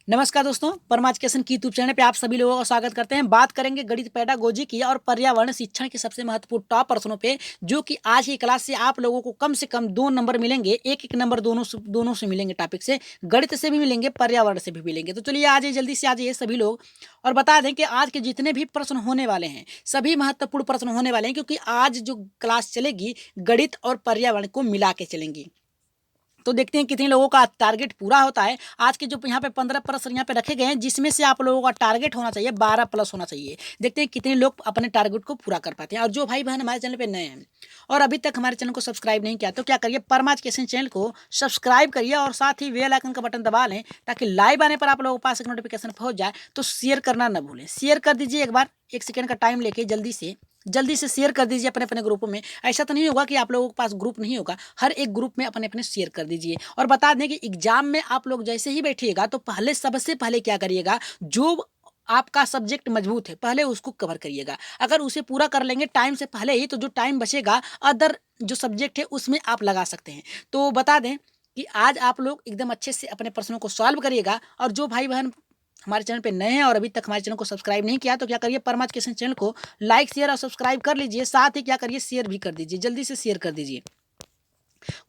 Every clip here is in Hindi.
नमस्कार दोस्तों, परमा एजुकेशन की यूट्यूब चैनल पे आप सभी लोगों का स्वागत करते हैं। बात करेंगे गणित पेडागोजी की और पर्यावरण शिक्षण के सबसे महत्वपूर्ण टॉप प्रश्नों पे, जो कि आज की क्लास से आप लोगों को कम से कम 2 नंबर मिलेंगे। एक नंबर दोनों से मिलेंगे, टॉपिक से, गणित से भी मिलेंगे, पर्यावरण से भी मिलेंगे। तो चलिए आज जल्दी से आ जाइए सभी लोग और बता दें कि आज के जितने भी प्रश्न होने वाले हैं सभी महत्वपूर्ण प्रश्न होने वाले हैं, क्योंकि आज जो क्लास चलेगी गणित और पर्यावरण को मिला के चलेंगी। तो देखते हैं कितने लोगों का टारगेट पूरा होता है। आज के जो यहाँ पे 15 प्रश्न यहाँ पे रखे गए हैं, जिसमें से आप लोगों का टारगेट होना चाहिए 12 प्लस होना चाहिए। देखते हैं कितने लोग अपने टारगेट को पूरा कर पाते हैं। और जो भाई बहन हमारे चैनल पे नए हैं और अभी तक हमारे चैनल को सब्सक्राइब नहीं किया, तो क्या करिए, परमा एजुकेशन चैनल को सब्सक्राइब करिए और साथ ही बेल आइकन का बटन दबा लें, ताकि लाइव आने पर आप लोगों के पास एक नोटिफिकेशन पहुंच जाए। तो शेयर करना न भूलें, शेयर कर दीजिए एक बार, 1 सेकंड का टाइम लेके जल्दी से शेयर कर दीजिए अपने अपने ग्रुपों में। ऐसा तो नहीं होगा कि आप लोगों के पास ग्रुप नहीं होगा, हर एक ग्रुप में अपने अपने शेयर कर दीजिए। और बता दें कि एग्जाम में आप लोग जैसे ही बैठिएगा तो सबसे पहले क्या करिएगा, जो आपका सब्जेक्ट मजबूत है पहले उसको कवर करिएगा। अगर उसे पूरा कर लेंगे टाइम से पहले ही, तो जो टाइम बचेगा अदर जो सब्जेक्ट है उसमें आप लगा सकते हैं। तो बता दें कि आज आप लोग एकदम अच्छे से अपने प्रश्नों को सॉल्व करिएगा। और जो भाई बहन हमारे चैनल पे नए हैं और अभी तक हमारे चैनल को सब्सक्राइब नहीं किया, तो क्या करिए, परमा एजुकेशन चैनल को लाइक शेयर और सब्सक्राइब कर लीजिए। साथ ही क्या करिए, शेयर भी कर दीजिए, जल्दी से शेयर कर दीजिए।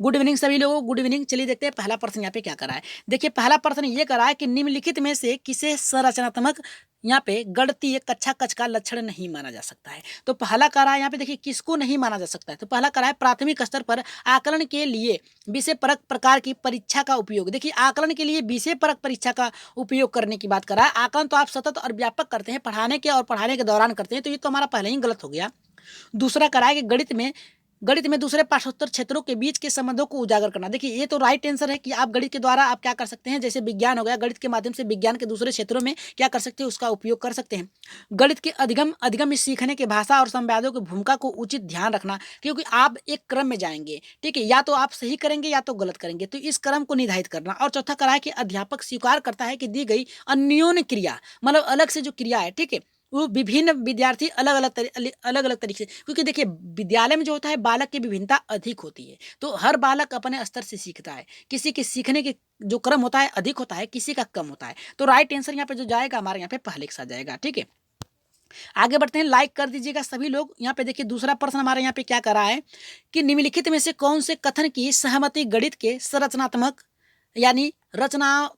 गुड इवनिंग सभी लोगों, गुड इवनिंग। चलिए देखते हैं पहला प्रश्न यहाँ पे क्या करा है। देखिए पहला प्रश्न ये करा है कि निम्नलिखित में से किसे संरचनात्मक यहाँ पे गणितीय कक्षा कक्ष का लक्षण नहीं माना जा सकता है। तो पहला करा है यहाँ पे, देखिए किसको नहीं माना जा सकता है। तो पहला करा है प्राथमिक स्तर पर आकलन के लिए विषय परक प्रकार की परीक्षा का उपयोग। देखिए आकलन के लिए विषय परक परीक्षा का उपयोग करने की बात करा है। आकलन तो आप सतत और व्यापक करते हैं, पढ़ाने के और पढ़ाने के दौरान करते हैं, तो ये तो हमारा पहले ही गलत हो गया। दूसरा करा है कि गणित में दूसरे पाठ्योत्तर क्षेत्रों के बीच के संबंधों को उजागर करना। देखिए ये तो राइट आंसर है कि आप गणित के द्वारा आप क्या कर सकते हैं, जैसे विज्ञान हो गया, गणित के माध्यम से विज्ञान के दूसरे क्षेत्रों में क्या कर सकते हैं, उसका उपयोग कर सकते हैं। गणित के अधिगम सीखने के भाषा और संवादों की भूमिका को उचित ध्यान रखना, क्योंकि आप एक क्रम में जाएंगे, ठीक है, या तो आप सही करेंगे या तो गलत करेंगे, तो इस क्रम को निर्धारित करना। और चौथा करा है कि अध्यापक स्वीकार करता है कि दी गई अन्योन्य क्रिया, मतलब अलग से जो क्रिया है, ठीक है, वो विभिन्न विद्यार्थी अलग अलग तरीके से, क्योंकि देखिए विद्यालय में जो होता है बालक की विभिन्नता अधिक होती है, तो हर बालक अपने स्तर से सीखता है। किसी के सीखने के जो क्रम होता है अधिक होता है, किसी का कम होता है। तो राइट आंसर यहाँ पे जो जाएगा हमारे यहाँ पे पहले के साथ जाएगा, ठीक है। आगे बढ़ते हैं, लाइक कर दीजिएगा सभी लोग। यहाँ पे देखिए दूसरा प्रश्न हमारे यहाँ पे क्या करा है कि निम्नलिखित में से कौन से कथन की सहमति गणित के संरचनात्मक यानी रचना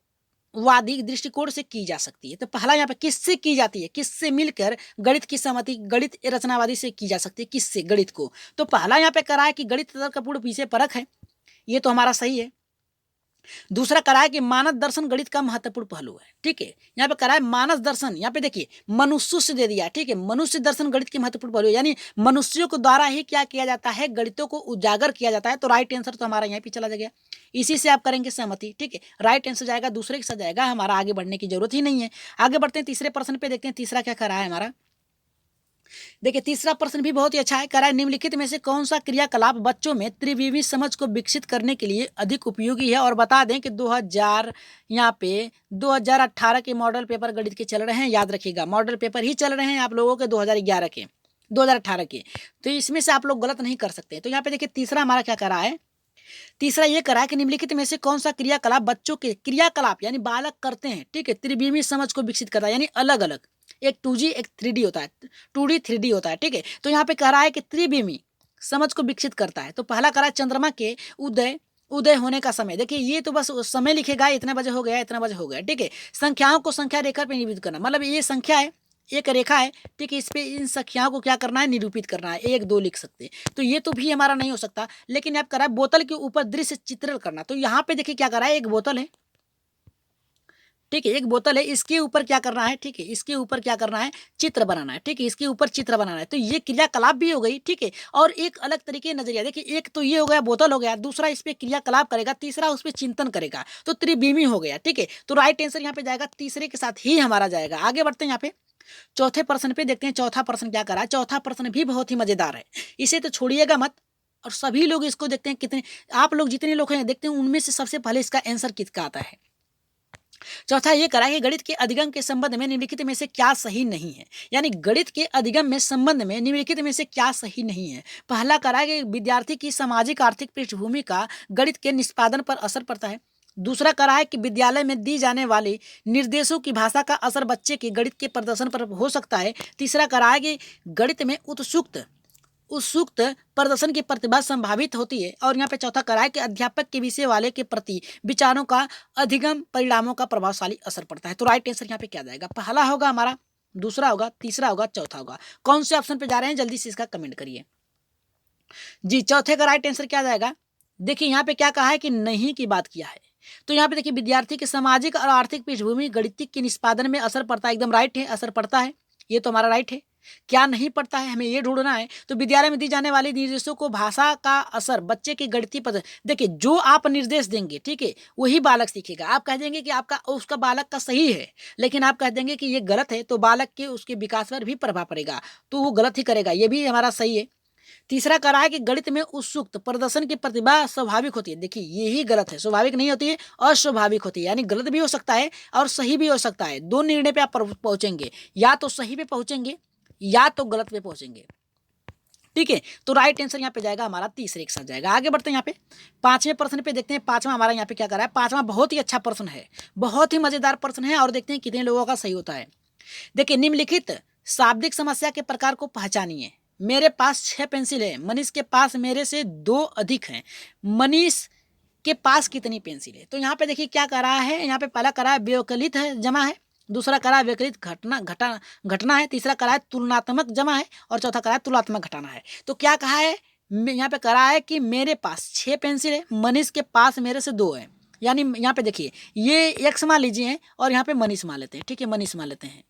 वादी दृष्टिकोण से की जा सकती है। तो पहला यहाँ पे किससे की जाती है, किससे मिलकर गणित की सहमति गणित रचनावादी से की जा सकती है, किससे, गणित को। तो पहला यहाँ पे करा है कि गणित तर्कपूर्ण विषय परक है, ये तो हमारा सही है। दूसरा करा है कि मानस दर्शन गणित का महत्वपूर्ण पहलू है, ठीक है। यहाँ पे करा है मानस दर्शन, यहाँ पे देखिए मनुष्य से दे दिया, ठीक है, मनुष्य दर्शन गणित के महत्वपूर्ण पहलू, यानी मनुष्यों के द्वारा ही क्या किया जाता है, गणितों को उजागर किया जाता है। तो राइट आंसर तो हमारा यहाँ पे चला गया, इसी से आप करेंगे सहमति, ठीक है। राइट आंसर जाएगा, दूसरे के साथ जाएगा, हमारा आगे बढ़ने की जरूरत ही नहीं है। आगे बढ़ते हैं तीसरे प्रश्न पे, देखते हैं तीसरा क्या करा है हमारा। देखिए तीसरा प्रश्न भी बहुत ही अच्छा है, कह रहा है निम्नलिखित में से कौन सा क्रियाकलाप बच्चों में त्रिविमी समझ को विकसित करने के लिए अधिक उपयोगी है। और बता दें कि 2018 के मॉडल पेपर गणित के चल रहे हैं, याद रखिएगा मॉडल पेपर ही चल रहे हैं आप लोगों के 2011 के, 2018 के, तो इसमें से आप लोग गलत नहीं कर सकते। तो यहाँ पे देखिए तीसरा हमारा क्या करा है, तीसरा ये करा है कि निम्नलिखित में से कौन सा क्रियाकलाप बच्चों के क्रियाकलाप यानी बालक करते हैं, ठीक है, त्रिविमी समझ को विकसित करता है, यानी अलग अलग, एक 2G एक 3D होता है, 2D 3D होता है, ठीक है। तो यहाँ पे कह रहा है कि त्रिविमी समझ को विकसित करता है। तो पहला करा है चंद्रमा के उदय होने का समय। देखिए ये तो बस समय लिखेगा, इतने बजे हो गया, इतना बजे हो गया, ठीक है। संख्याओं को संख्या रेखा पे निरूपित करना, मतलब ये संख्या है, एक रेखा है, ठीक है, इस पे इन संख्याओं को क्या करना है, निरूपित करना है, 1 2 लिख सकते हैं। तो ये तो भी हमारा नहीं हो सकता। लेकिन आप करा है बोतल के ऊपर दृश्य चित्रण करना। तो यहाँ पे देखिए क्या करा है, एक बोतल है, ठीक है, एक बोतल है, इसके ऊपर क्या करना है, ठीक है, इसके ऊपर क्या करना है, चित्र बनाना है, ठीक है, इसके ऊपर चित्र बनाना है। तो ये क्रियाकलाप भी हो गई, ठीक है। और एक अलग तरीके नजरिया, देखिए एक तो ये हो गया बोतल हो गया, दूसरा इस पे क्रियाकलाप करेगा, तीसरा उस पर चिंतन करेगा, तो त्रिविमी हो गया, ठीक है। तो राइट आंसर यहाँ पे जाएगा, तीसरे के साथ ही हमारा जाएगा। आगे बढ़ते हैं यहाँ पे चौथे प्रश्न पे, देखते हैं चौथा प्रश्न क्या करा है। चौथा प्रश्न भी बहुत ही मजेदार है, इसे तो छोड़िएगा मत। और सभी लोग इसको देखते हैं, कितने आप लोग जितने लोग हैं देखते हैं, उनमें से सबसे पहले इसका आंसर किसका आता है। चौथा ये करा कि गणित के अधिगम के संबंध में निम्नलिखित में से क्या सही नहीं है, यानी गणित के अधिगम में संबंध में निम्नलिखित में से क्या सही नहीं है। पहला करा कि विद्यार्थी की सामाजिक आर्थिक पृष्ठभूमि का गणित के निष्पादन पर असर पड़ता है। दूसरा करा है कि विद्यालय में दी जाने वाली निर्देशों की भाषा का असर बच्चे के गणित के प्रदर्शन पर हो सकता है। तीसरा करा है कि गणित में उत्सुक प्रदर्शन की प्रतिभा संभावित होती है। और यहाँ पे चौथा करा है कि अध्यापक के विषय वाले के प्रति विचारों का अधिगम परिणामों का प्रभावशाली असर पड़ता है। तो राइट आंसर यहाँ पे क्या जाएगा? पहला होगा हमारा, दूसरा होगा, तीसरा होगा, चौथा होगा। कौन से ऑप्शन पे जा रहे हैं जल्दी से इसका कमेंट करिए जी। चौथे का राइट आंसर क्या जाएगा? देखिए यहाँ पे क्या कहा है कि नहीं की बात किया है। तो यहाँ पे देखिए विद्यार्थी के सामाजिक और आर्थिक पृष्ठभूमि गणित के निष्पादन में असर पड़ता है। एकदम राइट है, असर पड़ता है, ये तो हमारा राइट है। क्या नहीं पड़ता है हमें ये ढूंढना है। तो विद्यालय में दी जाने वाली निर्देशों को भाषा का असर बच्चे की गणितीय पद, देखिए जो आप निर्देश देंगे ठीक है वही बालक सीखेगा। आप कह देंगे कि आपका उसका बालक का सही है, लेकिन आप कह देंगे कि ये गलत है, तो बालक के उसके विकास पर भी प्रभाव पड़ेगा, तो वो गलत ही करेगा। ये भी हमारा सही है। तीसरा करा है कि गणित में उत्सुक प्रदर्शन की प्रतिभा स्वाभाविक होती है। देखिए यही गलत है, स्वाभाविक नहीं होती है, अस्वाभाविक होती है। यानी गलत भी हो सकता है और सही भी हो सकता है। दो निर्णय पे आप पहुंचेंगे, या तो सही पे पहुंचेंगे या तो गलत पे पहुंचेंगे। ठीक है, तो राइट आंसर यहाँ पे जाएगा हमारा तीसरे के साथ जाएगा। आगे बढ़ते हैं यहाँ पे पांचवें प्रश्न पे देखते हैं। पांचवा हमारा यहाँ पे क्या कर रहा है? पांचवा बहुत ही अच्छा प्रश्न है, बहुत ही मजेदार प्रश्न है, और देखते हैं कितने लोगों का सही होता है। देखिए निम्नलिखित शाब्दिक समस्या के प्रकार को पहचानिए। मेरे पास 6 पेंसिल है, मनीष के पास मेरे से 2 अधिक हैं। मनीष के पास कितनी पेंसिल है? तो यहाँ पे देखिए क्या कर रहा है, यहाँ पे पहला करा है व्यवकलित है जमा है, दूसरा करा है व्यवकलित घटना है, तीसरा करा है तुलनात्मक जमा है, और चौथा करा है तुलनात्मक घटाना है। तो क्या कहा है? यहाँ पे करा है कि मेरे पास 6 पेंसिल है, मनीष के पास मेरे से 2 है। यानी यहाँ पे देखिए ये एक्स मान लीजिए और यहाँ पे मनीष मान लेते हैं। ठीक है, मनीष मान लेते हैं।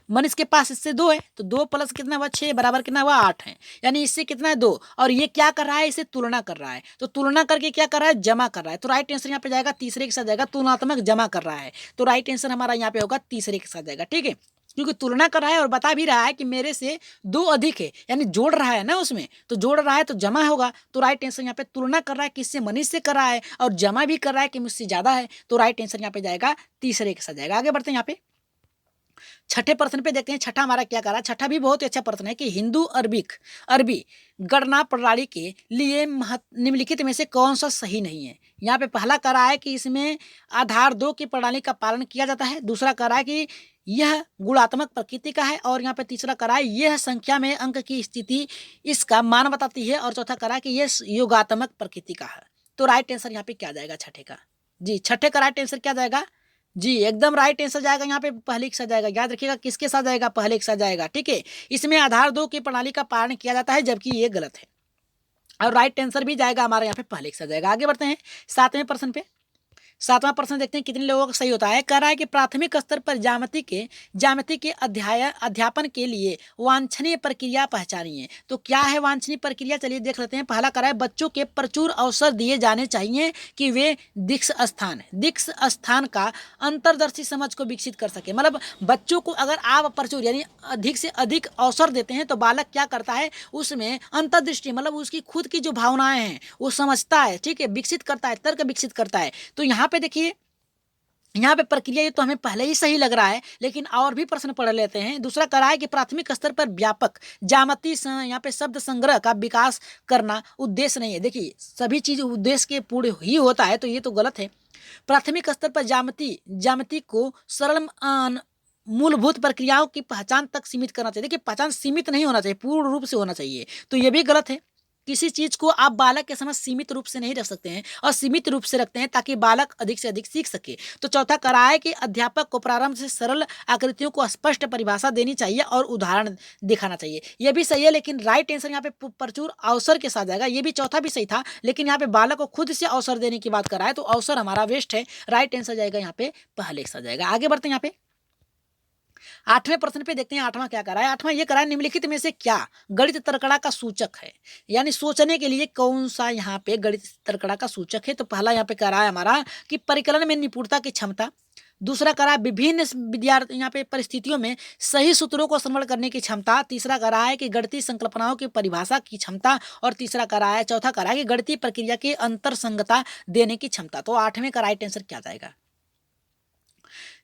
मनीष के पास इससे 2 है, तो 2 प्लस कितना हुआ? 6 बराबर कितना हुआ? 8 है। यानी इससे कितना है? 2। और ये क्या कर रहा है? इसे तुलना कर रहा है। तो तुलना करके क्या कर रहा है? जमा कर रहा है। तो राइट आंसर यहाँ पे जाएगा तीसरे के साथ जाएगा, तुलनात्मक जमा कर रहा है। तो राइट आंसर हमारा यहाँ पे होगा तीसरे के साथ जाएगा। ठीक है, क्योंकि तुलना कर रहा है और बता भी रहा है कि मेरे से 2 अधिक है, यानी जोड़ रहा है ना उसमें, तो जोड़ रहा है तो जमा होगा। तो राइट आंसर यहाँ पे तुलना कर रहा है किससे? मनीष से कर रहा है, और जमा भी कर रहा है कि मुझसे ज्यादा है। तो राइट आंसर यहाँ पे जाएगा तीसरे के साथ जाएगा। आगे बढ़ते हैं यहाँ पे छठे प्रश्न पे देखते हैं। छठा हमारा क्या कर रहा है? छठा भी बहुत ही अच्छा प्रश्न है कि हिंदू अरबी गणना प्रणाली के लिए निम्नलिखित में से कौन सा सही नहीं है। यहाँ पे पहला कर रहा है कि इसमें आधार 2 की प्रणाली का पालन किया जाता है, दूसरा कर रहा है कि यह गुणात्मक प्रकृति का है, और यहाँ पे तीसरा कर रहा है यह संख्या में अंक की स्थिति इसका मान बताती है, और चौथा कर रहा है कि यह योगात्मक प्रकृति का है। तो राइट आंसर यहाँ पे क्या जाएगा छठे का? जी छठे का राइट आंसर क्या जाएगा? जी एकदम राइट आंसर जाएगा यहाँ पे पहले के साथ जाएगा। याद रखिएगा किसके साथ जाएगा? पहले के साथ जाएगा। ठीक है, इसमें आधार 2 की प्रणाली का पालन किया जाता है, जबकि ये गलत है। और राइट आंसर भी जाएगा हमारे यहाँ पे पहले के साथ जाएगा। आगे बढ़ते हैं सातवें प्रश्न पे। सातवां प्रश्न देखते हैं कितने लोगों का सही होता है। कह रहा है कि प्राथमिक स्तर पर ज्यामिति के अध्यापन के लिए वांछनीय प्रक्रिया पहचानिए। तो क्या है वांछनीय प्रक्रिया? चलिए देख लेते हैं। पहला करा है बच्चों के प्रचुर अवसर दिए जाने चाहिए कि वे दिक्स स्थान का अंतर्दर्शी समझ को विकसित कर सके। मतलब बच्चों को अगर आप प्रचुर यानी अधिक से अधिक अवसर देते हैं तो बालक क्या करता है? उसमें अंतर्दृष्टि मतलब उसकी खुद की जो भावनाएं हैं वो समझता है। ठीक है, विकसित करता है, तर्क विकसित करता है। तो यहाँ पे देखिए यहाँ पे प्रक्रिया ये तो हमें पहले ही सही लग रहा है, लेकिन और भी प्रश्न पढ़ लेते हैं। दूसरा करा है कि प्राथमिक स्तर पर व्यापक ज्यामिति यहाँ पे शब्द संग्रह का विकास करना उद्देश्य नहीं है। देखिए सभी चीज उद्देश्य के पूर्ण ही होता है, तो ये तो गलत है। प्राथमिक स्तर पर ज्यामिति को सरल मूलभूत प्रक्रियाओं की पहचान तक सीमित करना चाहिए। देखिए पहचान सीमित नहीं होना चाहिए, पूर्ण रूप से होना चाहिए, तो ये भी गलत है। किसी चीज को आप बालक के समझ सीमित रूप से नहीं रख सकते हैं, और सीमित रूप से रखते हैं ताकि बालक अधिक से अधिक सीख सके। तो चौथा करा है कि अध्यापक को प्रारंभ से सरल आकृतियों को स्पष्ट परिभाषा देनी चाहिए और उदाहरण दिखाना चाहिए। यह भी सही है, लेकिन राइट आंसर यहाँ पे प्रचुर अवसर के साथ जाएगा। ये भी चौथा भी सही था, लेकिन यहाँ पे बालक को खुद से अवसर देने की बात करा है, तो अवसर हमारा वेस्ट है। राइट आंसर जाएगा यहाँ पे पहले के साथ जाएगा। आगे बढ़ते हैं यहाँ पे आठवें प्रश्न पे देखते हैं। आठवां क्या करा है? आठवां ये करा है निम्नलिखित में से क्या गणित तरकड़ा का सूचक है, यानी सोचने के लिए कौन सा यहाँ पे गणित तरकड़ा का सूचक है। तो पहला यहाँ पे करा है हमारा कि परिकलन में निपुणता की क्षमता, दूसरा करा विभिन्न विद्यार्थी यहाँ पे परिस्थितियों में सही सूत्रों को समझ करने की क्षमता, तीसरा करा है कि गणितीय संकल्पनाओं की परिभाषा की क्षमता, और तीसरा करा है चौथा करा है कि गणितीय प्रक्रिया की अंतर संगता देने की क्षमता। तो आठवें का राइट आंसर क्या जाएगा?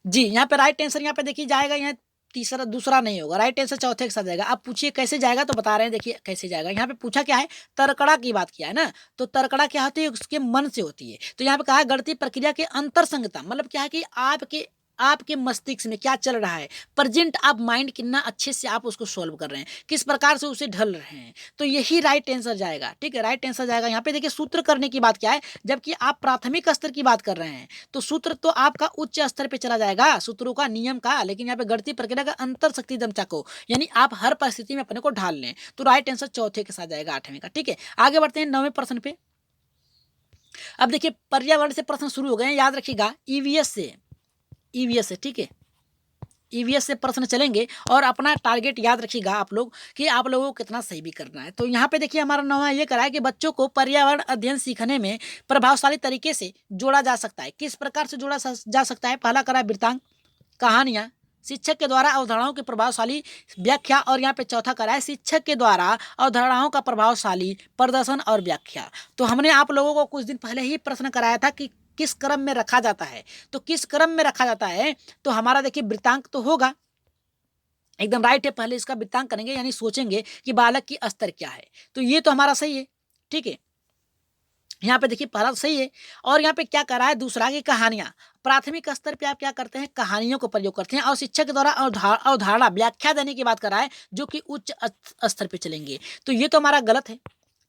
जी यहाँ पे राइट आंसर यहाँ पे देखिए जाएगा यहाँ तीसरा दूसरा नहीं होगा, राइट आंसर चौथे के साथ जाएगा। आप पूछिए कैसे जाएगा, तो बता रहे हैं, देखिए कैसे जाएगा। यहाँ पे पूछा क्या है, तरकड़ा की बात किया है ना, तो तरकड़ा क्या होती है, उसके मन से होती है। तो यहाँ पे कहा है गणितीय प्रक्रिया के अंतर संगता, मतलब क्या है कि आपके मस्तिष्क में क्या चल रहा है, प्रेजेंट आप माइंड कितना अच्छे से आप उसको सॉल्व कर रहे हैं, किस प्रकार से उसे ढल रहे हैं, तो यही राइट आंसर जाएगा। ठीक है, राइट आंसर जाएगा। यहाँ पे देखिए सूत्र करने की बात क्या है, जबकि आप प्राथमिक स्तर की बात कर रहे हैं, तो सूत्र तो आपका उच्च स्तर पे चला जाएगा, सूत्रों का, नियम का, लेकिन यहाँ पे गणितीय प्रक्रिया का अंतर शक्ति दमचा को, यानी आप हर परिस्थिति में अपने को ढाल लें, तो राइट आंसर चौथे के साथ जाएगा, 8वें का। ठीक है, आगे बढ़ते हैं 9वें प्रश्न पे। अब देखिए पर्यावरण से प्रश्न शुरू हो गए हैं, याद रखिएगा ईवीएस से, ठीक है, ईवीएस से प्रश्न चलेंगे, और अपना टारगेट याद रखिएगा आप लोग कि आप लोगों को कितना सही भी करना है। तो यहाँ पे देखिए हमारा 9वां ये करा है कि बच्चों को पर्यावरण अध्ययन सीखने में प्रभावशाली तरीके से जोड़ा जा सकता है। किस प्रकार से जोड़ा जा सकता है, पहला करा वृत्तांत, कहानियाँ, शिक्षक के द्वारा अवधारणाओं की प्रभावशाली व्याख्या, और यहाँ पे चौथा करा है शिक्षक के द्वारा अवधारणाओं का प्रभावशाली प्रदर्शन और व्याख्या। तो हमने आप लोगों को कुछ दिन पहले ही प्रश्न कराया था कि किस क्रम में रखा जाता है, तो किस क्रम में रखा जाता है, तो हमारा देखिए वृत्तांक तो होगा, एकदम राइट है, पहले इसका वृत्तांक करेंगे, यानी सोचेंगे कि बालक की स्तर क्या है, तो ये तो हमारा सही है। ठीक है, यहाँ पे देखिए पहला सही है, और यहाँ पे क्या करा है, दूसरा की कहानियां, प्राथमिक स्तर पे आप क्या करते हैं, कहानियों को प्रयोग करते हैं, और शिक्षक के द्वारा अवधारणा व्याख्या देने की बात करा है, जो कि उच्च स्तर पे चलेंगे, तो ये तो हमारा गलत है।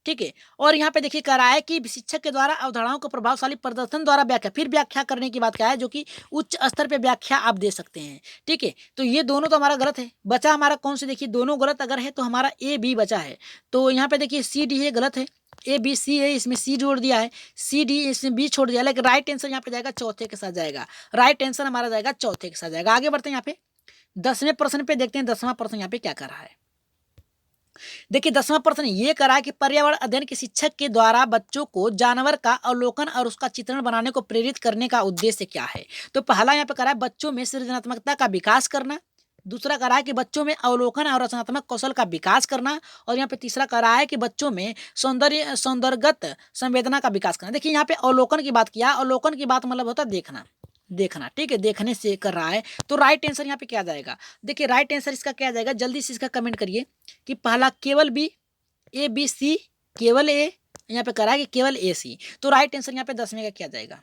ठीक है, और यहाँ पे देखिए कह रहा है कि शिक्षक के द्वारा अवधारणाओं को प्रभावशाली प्रदर्शन द्वारा व्याख्या, फिर व्याख्या करने की बात क्या है, जो कि उच्च स्तर पे व्याख्या आप दे सकते हैं। ठीक है, तो ये दोनों तो हमारा गलत है, बचा हमारा कौन से, देखिए दोनों गलत अगर है तो हमारा ए बी बचा है, तो यहाँ पे देखिए सी डी है, गलत है, ए बी सी है, इसमें सी जोड़ दिया है, सी डी इसमें बी छोड़ दिया, लेकिन राइट आंसर यहाँ पे जाएगा चौथे के साथ जाएगा, राइट आंसर हमारा जाएगा चौथे के साथ जाएगा। आगे बढ़ते हैं यहाँ पे 10वें प्रश्न पे, देखते हैं 10वां प्रश्न यहाँ पे क्या कर रहा है। देखिए 10वां प्रश्न ये करा कि पर्यावरण अध्ययन के शिक्षक के द्वारा बच्चों को जानवर का अवलोकन और उसका चित्रण बनाने को प्रेरित करने का उद्देश्य क्या है। तो पहला यहाँ पे करा है बच्चों में सृजनात्मकता का विकास करना, दूसरा करा है कि बच्चों में अवलोकन और रचनात्मक कौशल का विकास करना, और यहाँ पे तीसरा करा है कि बच्चों में सौंदर्यगत संवेदना का विकास करना। देखिए यहाँ पे अवलोकन की बात किया, अवलोकन की बात मतलब होता है देखना। ठीक है, देखने से कर रहा है, तो राइट आंसर यहाँ पे क्या जाएगा, देखिए राइट आंसर इसका क्या जाएगा, जल्दी से इसका कमेंट करिए कि पहला केवल बी, ए बी सी, केवल ए, यहाँ पे करा है कि केवल ए सी, तो राइट आंसर यहाँ पे 10वें का क्या जाएगा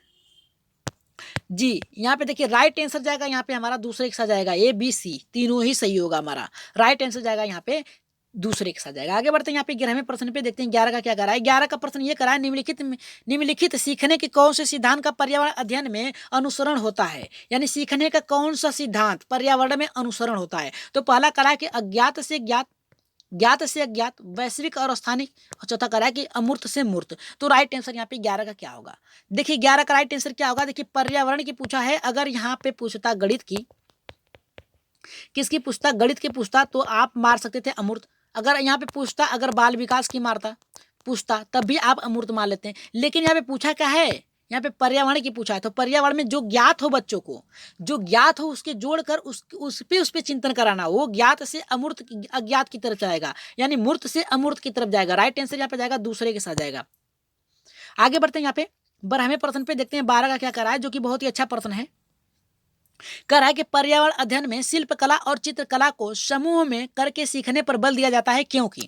जी। यहाँ पे देखिए राइट आंसर जाएगा यहाँ पे हमारा दूसरे के साथ जाएगा, ए बी सी तीनों ही सही होगा, हमारा राइट आंसर जाएगा यहाँ पे दूसरे के साथ जाएगा। आगे बढ़ते हैं यहाँ पे 11वें प्रश्न पे, देखते हैं 11 का क्या करा है। 11 का प्रश्न ये करा है निम्नलिखित सीखने के कौन से सिद्धांत का पर्यावरण अध्ययन में अनुसरण होता है, यानी सीखने का कौन सा सिद्धांत पर्यावरण में अनुसरण होता है। तो पहला करा है कि अज्ञात से ज्ञात, ज्ञात से अज्ञात, वैश्विक और स्थानिक, और चौथा करा है कि अमूर्त से मूर्त। तो राइट आंसर यहाँ पे 11 का क्या होगा, देखिए 11 का राइट आंसर क्या होगा, देखिए पर्यावरण की पूछा है, अगर यहाँ पे पूछता गणित की, किसकी पूछता, गणित की पूछता, तो आप मार सकते थे अमूर्त। अगर यहाँ पे पूछता, अगर बाल विकास की मारता पूछता, तब भी आप अमूर्त मान लेते हैं, लेकिन यहाँ पे पूछा क्या है, यहाँ पे पर्यावरण की पूछा है, तो पर्यावरण में जो ज्ञात हो, बच्चों को जो ज्ञात हो उसके जोड़कर उस पे चिंतन कराना, वो ज्ञात से अमूर्त अज्ञात की तरफ जाएगा, यानी मूर्त से अमूर्त की तरफ जाएगा। राइट आंसर यहाँ पे जाएगा दूसरे के साथ जाएगा। आगे बढ़ते हैं यहाँ पे 12वें प्रश्न पे, देखते हैं 12 का क्या करा है, जो कि बहुत ही अच्छा प्रश्न है। कह रहा है कि पर्यावरण अध्ययन में शिल्पकला और चित्रकला को समूह में करके सीखने पर बल दिया जाता है, क्योंकि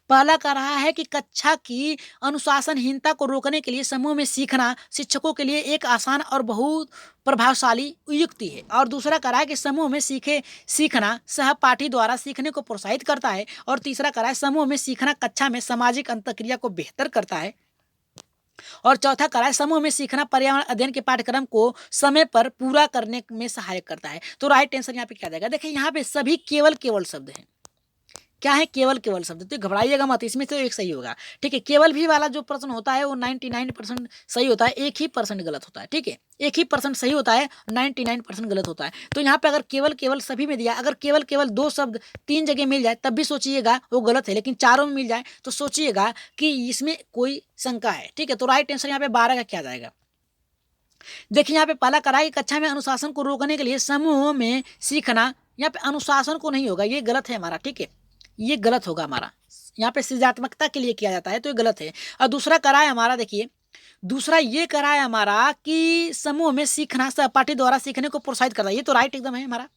पहला कह रहा है कि कक्षा की अनुशासनहीनता को रोकने के लिए समूह में सीखना शिक्षकों के लिए एक आसान और बहुत प्रभावशाली युक्ति है, और दूसरा कह रहा है कि समूह में सीखना सहपाठी द्वारा सीखने को प्रोत्साहित करता है, और तीसरा कह रहा है समूह में सीखना कक्षा में सामाजिक अंतःक्रिया को बेहतर करता है, और चौथा करा है समूह में सीखना पर्यावरण अध्ययन के पाठ्यक्रम को समय पर पूरा करने में सहायक करता है। तो राइट आंसर यहाँ पे क्या जाएगा, देखिए यहाँ पे सभी केवल शब्द हैं, क्या है, केवल शब्द, तो घबराइएगा मत, इसमें तो एक सही होगा। ठीक है, केवल भी वाला जो प्रश्न होता है वो 99% सही होता है, 1% गलत होता है। ठीक है, 1% सही होता है, 99% गलत होता है। तो यहाँ पे अगर केवल सभी में दिया, अगर केवल 2 शब्द 3 जगह मिल जाए तब भी सोचिएगा वो गलत है, लेकिन चारों में मिल जाए तो सोचिएगा कि इसमें कोई शंका है। ठीक है, तो राइट आंसर यहाँ पे 12 का क्या जाएगा, देखिए यहाँ पे पहला करा है कक्षा में अनुशासन को रोकने के लिए समूह में सीखना, यहाँ पे अनुशासन को नहीं होगा, ये गलत है हमारा। ठीक है, ये गलत होगा हमारा, यहाँ पे सृजनात्मकता के लिए किया जाता है, तो ये गलत है। और दूसरा करा है हमारा, देखिए दूसरा ये करा है हमारा कि समूह में सीखना सहपाठी द्वारा सीखने को प्रोत्साहित करता है, ये तो राइट एकदम है हमारा।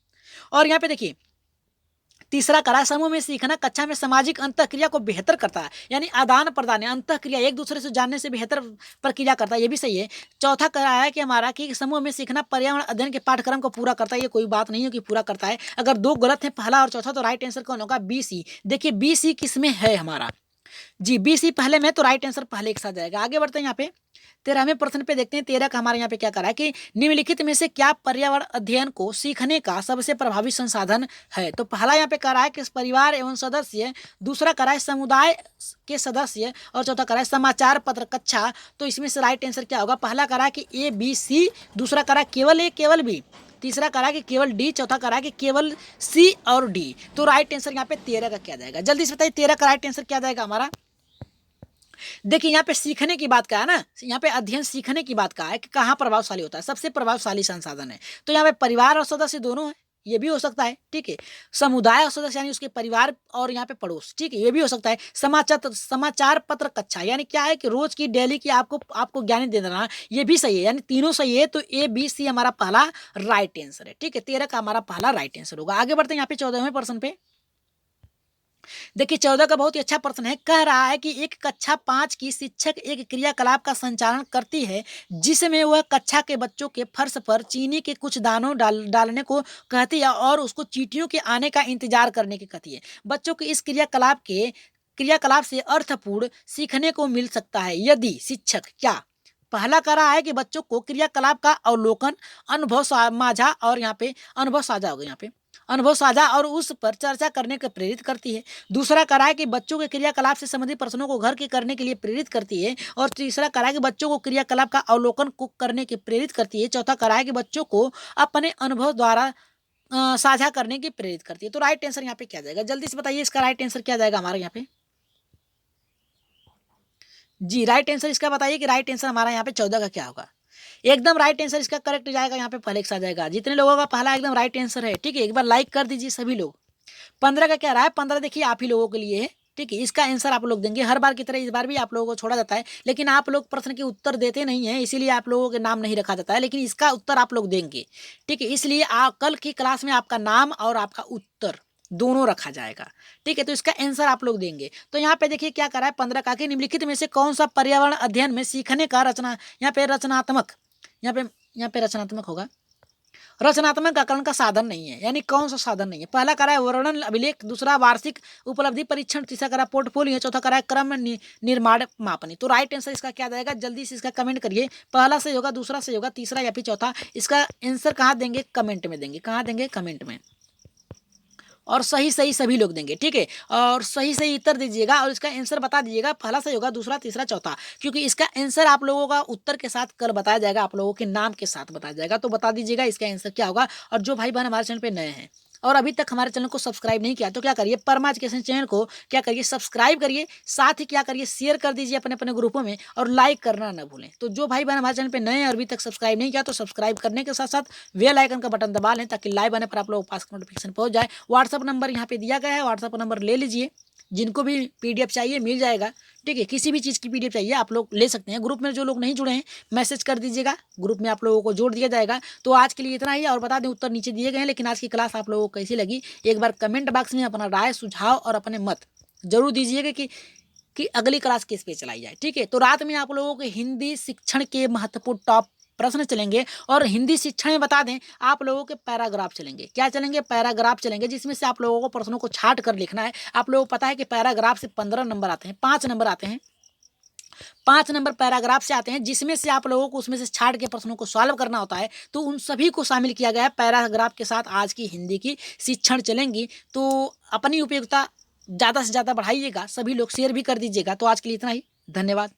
और यहाँ पे देखिए तीसरा करा समूह में सीखना कक्षा में सामाजिक अंतःक्रिया को बेहतर करता है, यानी आदान प्रदान अंतःक्रिया एक दूसरे से जानने से बेहतर प्रक्रिया करता है, ये भी सही है। चौथा करा है कि हमारा कि समूह में सीखना पर्यावरण अध्ययन के पाठ्यक्रम को पूरा करता है, ये कोई बात नहीं है कि पूरा करता है। अगर दो गलत है पहला और चौथा, तो राइट आंसर कौन होगा? B C. देखिए बी सी किसमें है हमारा? जी बी सी पहले में, तो राइट आंसर पहले के साथ जाएगा। आगे बढ़ते हैं यहाँ पे 13वें प्रश्न पे देखते हैं। 13 का हमारे यहाँ पे क्या करा है कि निम्नलिखित में से क्या पर्यावरण अध्ययन को सीखने का सबसे प्रभावी संसाधन है? तो पहला यहाँ पे करा है कि परिवार एवं सदस्य, दूसरा करा है समुदाय के सदस्य, और चौथा करा है समाचार पत्र कक्षा। तो इसमें से राइट आंसर क्या होगा? पहला करा है कि ए बी सी, दूसरा करा केवल ए केवल बी, तीसरा करा कि केवल डी, चौथा करा कि केवल सी और डी। तो राइट आंसर यहाँ पे 13 का क्या जाएगा? जल्दी से बताइए 13 का राइट आंसर क्या जाएगा हमारा? देखिए यहाँ पे सीखने की बात का है ना, यहाँ पे अध्ययन सीखने की बात का है कि कहाँ प्रभावशाली होता है, सबसे प्रभावशाली संसाधन है। तो यहाँ पे परिवार और सदस्य दोनों है, ये भी हो सकता है, ठीक है। समुदाय और सदस्य यानी उसके परिवार और यहाँ पे पड़ोस, ठीक है, ये भी हो सकता है। समाचार पत्र कक्षा यानी क्या है कि रोज की डेली की आपको ज्ञान दे देना, ये भी सही है, यानी तीनों सही है। तो ए बी सी हमारा पहला राइट आंसर है, ठीक है। 13 का हमारा पहला राइट आंसर होगा। आगे बढ़ते हैं यहाँ पे 14वें प्रश्न पे। देखिए 14 का बहुत ही अच्छा प्रश्न है। कह रहा है कि एक कक्षा 5 की शिक्षक एक क्रियाकलाप का संचालन करती है जिसमें वह कक्षा के बच्चों के फर्श पर चीनी के कुछ दानों डालने को कहती है और उसको चींटियों के आने का इंतजार करने की कहती है। बच्चों के इस क्रियाकलाप से अर्थपूर्ण सीखने को मिल सकता है यदि शिक्षक क्या? पहला कह रहा है कि बच्चों को क्रियाकलाप का अवलोकन, अनुभव साझा, और यहाँ पे अनुभव साझा होगा, यहाँ पे अनुभव साझा और उस पर चर्चा करने को प्रेरित करती है। दूसरा करा है कि बच्चों के क्रियाकलाप से संबंधित प्रश्नों को घर के करने के लिए प्रेरित करती है। और तीसरा करा है कि बच्चों को क्रियाकलाप का अवलोकन को करने के प्रेरित करती है। चौथा करा है कि बच्चों को अपने अनुभव द्वारा साझा करने की प्रेरित करती है। तो राइट आंसर यहाँ पे क्या जाएगा? जल्दी से बताइए इसका राइट आंसर क्या जाएगा हमारे यहाँ पे? जी राइट आंसर इसका बताइए कि राइट आंसर हमारा यहाँ पे 14 का क्या होगा? एकदम राइट आंसर इसका करेक्ट जाएगा, यहाँ पे पहले के साथ जाएगा। जितने लोगों का पहला एकदम राइट आंसर है, ठीक है, एक बार लाइक कर दीजिए सभी लोग। 15 का क्या रहा है? 15 देखिए आप ही लोगों के लिए है, ठीक है। इसका आंसर आप लोग देंगे, हर बार की तरह इस बार भी आप लोगों को छोड़ा जाता है, लेकिन आप लोग प्रश्न के उत्तर देते नहीं है, इसीलिए आप लोगों के नाम नहीं रखा जाता है, लेकिन इसका उत्तर आप लोग देंगे, ठीक है। इसलिए कल की क्लास में आपका नाम और आपका उत्तर दोनों रखा जाएगा, ठीक है। तो इसका आंसर आप लोग देंगे। तो यहाँ पे देखिए क्या करा है 15 का कि निम्नलिखित में से कौन सा पर्यावरण अध्ययन में सीखने का यहाँ पे रचनात्मक होगा। रचनात्मक आकलन का साधन नहीं है, यानी कौन सा साधन नहीं है? पहला करा है वर्णन अभिलेख, दूसरा वार्षिक उपलब्धि परीक्षण, तीसरा करा पोर्टफोलियो, चौथा करा है क्रम निर्माण मापनी। तो राइट आंसर इसका क्या जाएगा? जल्दी से इसका कमेंट करिए, पहला सही होगा, दूसरा सही होगा, तीसरा या फिर चौथा। इसका आंसर कहाँ देंगे? कमेंट में देंगे। कहाँ देंगे? कमेंट में। और सही सही सभी लोग देंगे, ठीक है। और सही सही उत्तर दीजिएगा और इसका आंसर बता दीजिएगा, पहला सही होगा, दूसरा, तीसरा, चौथा। क्योंकि इसका आंसर आप लोगों का उत्तर के साथ कल बताया जाएगा, आप लोगों के नाम के साथ बताया जाएगा। तो बता दीजिएगा इसका आंसर क्या होगा। और जो भाई बहन हमारे चैनल पे नए हैं और अभी तक हमारे चैनल को सब्सक्राइब नहीं किया, तो क्या करिए, परमा एजुकेशन चैनल को क्या करिए, सब्सक्राइब करिए, साथ ही क्या करिए, शेयर कर दीजिए अपने अपने ग्रुपों में, और लाइक करना न भूलें। तो जो भाई बहन हमारे चैनल पे नए हैं और अभी तक सब्सक्राइब नहीं किया, तो सब्सक्राइब करने के साथ साथ बेल आइकन का बटन दबा लें, ताकि लाइव आने पर आप लोगों के पास नोटिफिकेशन पहुंच जाए। व्हाट्सअप नंबर यहाँ पे दिया गया है, व्हाट्सअप नंबर ले लीजिए, जिनको भी पीडीएफ चाहिए मिल जाएगा, ठीक है। किसी भी चीज़ की पीडीएफ चाहिए आप लोग ले सकते हैं। ग्रुप में जो लोग नहीं जुड़े हैं मैसेज कर दीजिएगा, ग्रुप में आप लोगों को जोड़ दिया जाएगा। तो आज के लिए इतना ही, और बता दें उत्तर नीचे दिए गए हैं। लेकिन आज की क्लास आप लोगों को कैसी लगी, एक बार कमेंट बॉक्स में अपना राय, सुझाव और अपने मत जरूर दीजिएगा कि अगली क्लास किस पे चलाई जाए, ठीक है। तो रात में आप लोगों को हिंदी शिक्षण के महत्वपूर्ण टॉप प्रश्न चलेंगे, और हिंदी शिक्षण में बता दें आप लोगों के पैराग्राफ चलेंगे। क्या चलेंगे? पैराग्राफ चलेंगे, जिसमें से आप लोगों को प्रश्नों को छाट कर लिखना है। आप लोगों को पता है कि पैराग्राफ से 15 नंबर आते हैं, 5 नंबर आते हैं, 5 नंबर पैराग्राफ से आते हैं, जिसमें से आप लोगों को उसमें से छाट के प्रश्नों को सॉल्व करना होता है। तो उन सभी को शामिल किया गया है पैराग्राफ के साथ। आज की हिंदी की शिक्षण चलेंगी, तो अपनी उपयोगिता ज़्यादा से ज़्यादा बढ़ाइएगा, सभी लोग शेयर भी कर दीजिएगा। तो आज के लिए इतना ही, धन्यवाद।